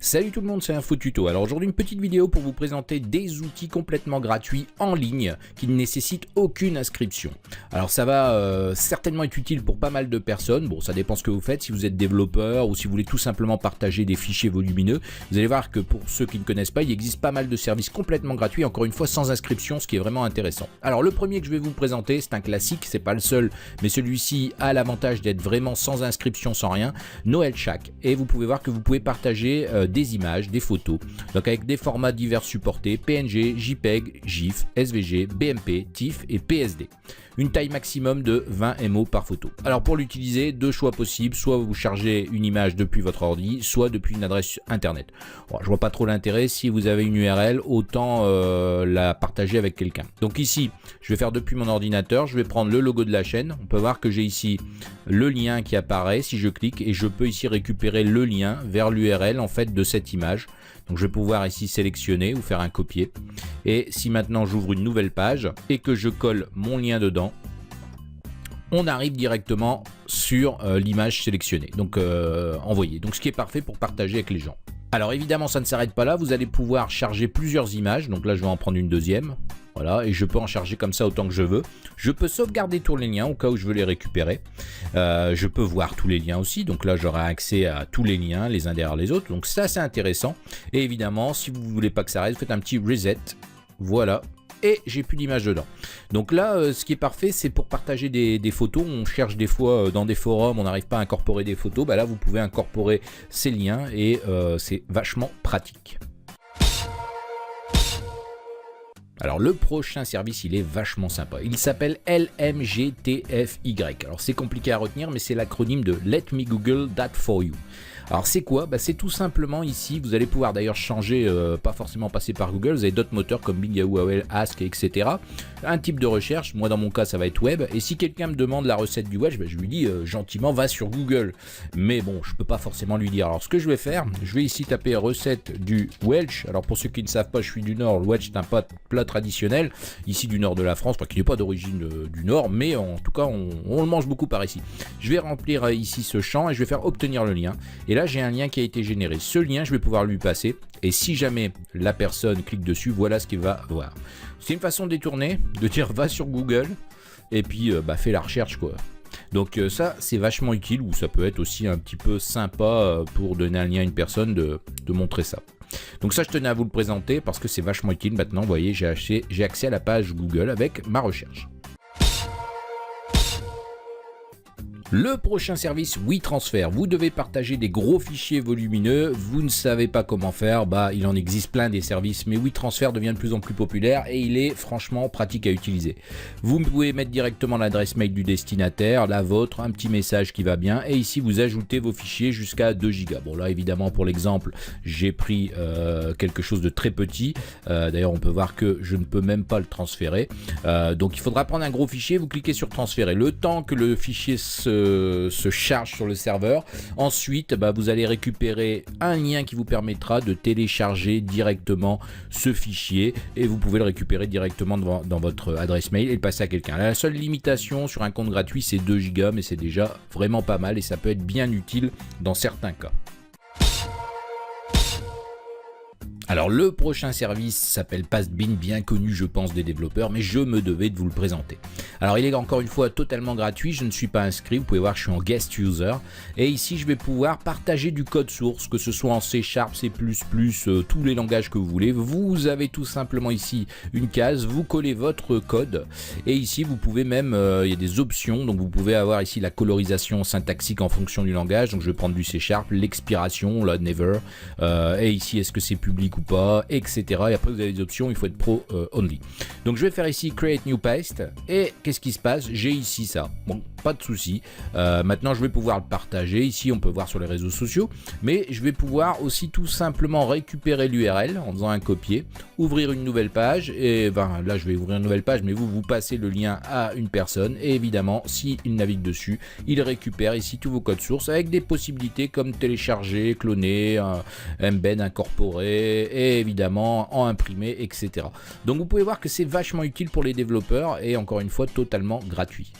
Salut tout le monde, c'est InfoTuto. Alors aujourd'hui une petite vidéo pour vous présenter des outils complètement gratuits en ligne qui ne nécessitent aucune inscription. Alors ça va certainement être utile pour pas mal de personnes. Bon, ça dépend ce que vous faites, si vous êtes développeur ou si vous voulez tout simplement partager des fichiers volumineux. Vous allez voir que pour ceux qui ne connaissent pas, il existe pas mal de services complètement gratuits, encore une fois sans inscription, ce qui est vraiment intéressant. Alors le premier que je vais vous présenter, c'est un classique, c'est pas le seul, mais celui-ci a l'avantage d'être vraiment sans inscription, sans rien, NoelShack. Et vous pouvez voir que vous pouvez partager des images, des photos, donc avec des formats divers supportés, PNG, JPEG, GIF, SVG, BMP, TIFF et PSD. Une taille maximum de 20 MO par photo. Alors pour l'utiliser, deux choix possibles, soit vous chargez une image depuis votre ordi, soit depuis une adresse internet. Bon, je vois pas trop l'intérêt, si vous avez une URL, autant la partager avec quelqu'un. Donc ici, je vais faire depuis mon ordinateur, je vais prendre le logo de la chaîne, on peut voir que j'ai ici le lien qui apparaît si je clique et je peux ici récupérer le lien vers l'URL en fait de cette image. Donc je vais pouvoir ici sélectionner ou faire un copier. Et si maintenant j'ouvre une nouvelle page et que je colle mon lien dedans, on arrive directement sur l'image sélectionnée, donc envoyée. Donc ce qui est parfait pour partager avec les gens. Alors évidemment ça ne s'arrête pas là, vous allez pouvoir charger plusieurs images. Donc là je vais en prendre une deuxième. Voilà, et je peux en charger comme ça autant que je veux. Je peux sauvegarder tous les liens au cas où je veux les récupérer. Je peux voir tous les liens aussi. Donc là, j'aurai accès à tous les liens, les uns derrière les autres. Donc ça, c'est intéressant. Et évidemment, si vous ne voulez pas que ça reste, faites un petit reset. Voilà. Et j'ai plus d'image dedans. Donc là, ce qui est parfait, c'est pour partager des photos. On cherche des fois dans des forums, on n'arrive pas à incorporer des photos. Bah là, vous pouvez incorporer ces liens et c'est vachement pratique. Alors le prochain service, il est vachement sympa. Il s'appelle LMGTFY. Alors c'est compliqué à retenir, mais c'est l'acronyme de Let Me Google That For You. Alors c'est quoi? C'est tout simplement ici, vous allez pouvoir d'ailleurs changer, pas forcément passer par Google, vous avez d'autres moteurs comme Bing, Yahoo, AOL, Ask, etc. Un type de recherche, moi dans mon cas ça va être web, et si quelqu'un me demande la recette du Welsh, je lui dis gentiment va sur Google. Mais bon, je peux pas forcément lui dire. Alors ce que je vais faire, je vais ici taper recette du Welsh. Alors pour ceux qui ne savent pas, je suis du Nord, le Welsh est un plat traditionnel, ici du Nord de la France, qui n'est pas d'origine du Nord, mais en tout cas on le mange beaucoup par ici. Je vais remplir ici ce champ et je vais faire obtenir le lien. Et là j'ai un lien qui a été généré. Ce lien, je vais pouvoir lui passer. Et si jamais la personne clique dessus, voilà ce qu'il va voir. C'est une façon détournée de dire va sur Google et puis fais la recherche quoi. Donc ça c'est vachement utile, ou ça peut être aussi un petit peu sympa pour donner un lien à une personne de montrer ça. Donc ça je tenais à vous le présenter parce que c'est vachement utile. Maintenant vous voyez j'ai accès à la page Google avec ma recherche. Le prochain service, WeTransfer. Vous devez partager des gros fichiers volumineux, vous ne savez pas comment faire, il en existe plein des services, mais WeTransfer devient de plus en plus populaire et il est franchement pratique à utiliser. Vous pouvez mettre directement l'adresse mail du destinataire, la vôtre, un petit message qui va bien, et ici vous ajoutez vos fichiers jusqu'à 2 Go. Bon là évidemment pour l'exemple, j'ai pris quelque chose de très petit, d'ailleurs on peut voir que je ne peux même pas le transférer, donc il faudra prendre un gros fichier, vous cliquez sur transférer, le temps que le fichier se charge sur le serveur. Ensuite vous allez récupérer un lien qui vous permettra de télécharger directement ce fichier et vous pouvez le récupérer directement dans votre adresse mail et le passer à quelqu'un. La seule limitation sur un compte gratuit c'est 2 Go, mais c'est déjà vraiment pas mal et ça peut être bien utile dans certains cas. Alors le prochain service s'appelle Pastebin, bien connu je pense des développeurs, mais je me devais de vous le présenter. Alors il est encore une fois totalement gratuit, je ne suis pas inscrit, vous pouvez voir je suis en guest user, et ici je vais pouvoir partager du code source, que ce soit en C#, C++, tous les langages que vous voulez. Vous avez tout simplement ici une case, vous collez votre code, et ici vous pouvez même, il y a des options, donc vous pouvez avoir ici la colorisation syntaxique en fonction du langage, donc je vais prendre du C#, l'expiration, là never, et ici est-ce que c'est public ou pas, etc. Et après vous avez des options, il faut être pro only. Donc je vais faire ici create new paste et qu'est-ce qui se passe? J'ai ici ça. Bon, pas de souci. Maintenant je vais pouvoir le partager. Ici on peut voir sur les réseaux sociaux, mais je vais pouvoir aussi tout simplement récupérer l'URL en faisant un copier, ouvrir une nouvelle page et là je vais ouvrir une nouvelle page, mais vous passez le lien à une personne et évidemment s'il navigue dessus, il récupère ici tous vos codes sources avec des possibilités comme télécharger, cloner, embed, incorporer et évidemment en imprimer, etc. Donc vous pouvez voir que c'est vachement utile pour les développeurs et encore une fois totalement gratuit.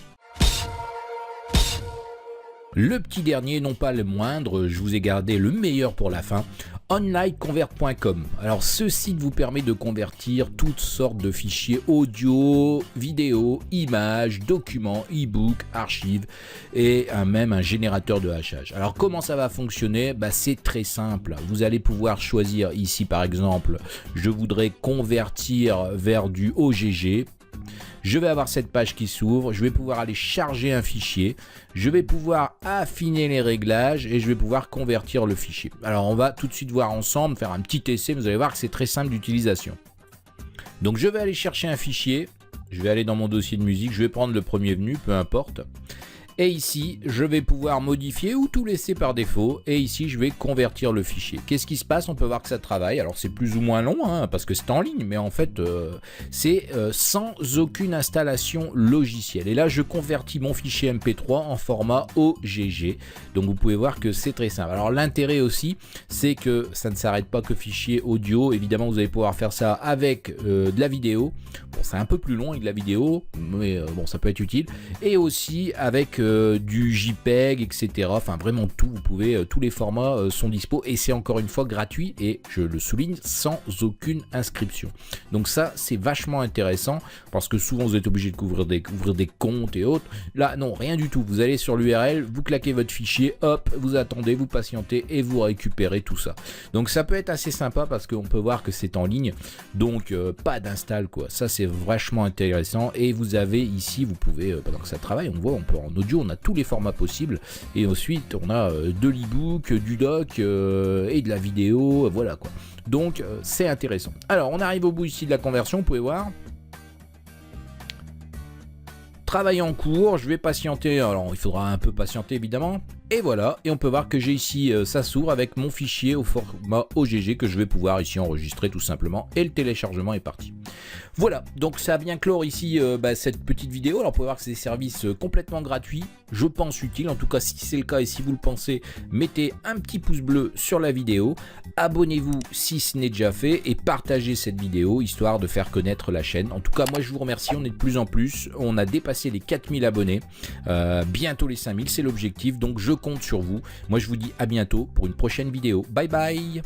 Le petit dernier, non pas le moindre, je vous ai gardé le meilleur pour la fin, onlineconvert.com. Alors ce site vous permet de convertir toutes sortes de fichiers audio, vidéo, images, documents, e-book, archives et même un générateur de hachage. Alors comment ça va fonctionner? C'est très simple. Vous allez pouvoir choisir ici par exemple, je voudrais convertir vers du OGG. Je vais avoir cette page qui s'ouvre, je vais pouvoir aller charger un fichier, je vais pouvoir affiner les réglages et je vais pouvoir convertir le fichier. Alors on va tout de suite voir ensemble, faire un petit essai, vous allez voir que c'est très simple d'utilisation. Donc je vais aller chercher un fichier, je vais aller dans mon dossier de musique, je vais prendre le premier venu, peu importe. Et ici, je vais pouvoir modifier ou tout laisser par défaut. Et ici, je vais convertir le fichier. Qu'est-ce qui se passe? On peut voir que ça travaille. Alors, c'est plus ou moins long parce que c'est en ligne. Mais en fait, c'est sans aucune installation logicielle. Et là, je convertis mon fichier MP3 en format OGG. Donc, vous pouvez voir que c'est très simple. Alors, l'intérêt aussi, c'est que ça ne s'arrête pas que fichier audio. Évidemment, vous allez pouvoir faire ça avec de la vidéo. Bon, c'est un peu plus long avec de la vidéo. Mais bon, ça peut être utile. Et aussi avec du JPEG, etc. Enfin vraiment tout, vous pouvez, tous les formats sont dispo et c'est encore une fois gratuit et je le souligne sans aucune inscription. Donc ça c'est vachement intéressant parce que souvent vous êtes obligé de ouvrir des comptes et autres. Là non, rien du tout, vous allez sur l'URL, vous claquez votre fichier, hop, vous attendez, vous patientez et vous récupérez tout ça. Donc ça peut être assez sympa parce qu'on peut voir que c'est en ligne, donc pas d'install quoi. Ça c'est vachement intéressant et vous avez ici, vous pouvez, pendant que ça travaille, on voit, on peut en audio, on a tous les formats possibles et ensuite on a de l'e-book, du doc et de la vidéo, voilà quoi. Donc c'est intéressant. Alors on arrive au bout ici de la conversion, vous pouvez voir. Travail en cours, je vais patienter, alors il faudra un peu patienter évidemment. Et voilà, et on peut voir que j'ai ici, ça s'ouvre avec mon fichier au format OGG que je vais pouvoir ici enregistrer tout simplement. Et le téléchargement est parti. Voilà, donc ça vient clore ici cette petite vidéo. Alors, vous pouvez voir que c'est des services complètement gratuits, je pense utiles. En tout cas, si c'est le cas et si vous le pensez, mettez un petit pouce bleu sur la vidéo. Abonnez-vous si ce n'est déjà fait et partagez cette vidéo histoire de faire connaître la chaîne. En tout cas, moi je vous remercie, on est de plus en plus. On a dépassé les 4000 abonnés, bientôt les 5000, c'est l'objectif. Donc je compte sur vous. Moi je vous dis à bientôt pour une prochaine vidéo. Bye bye.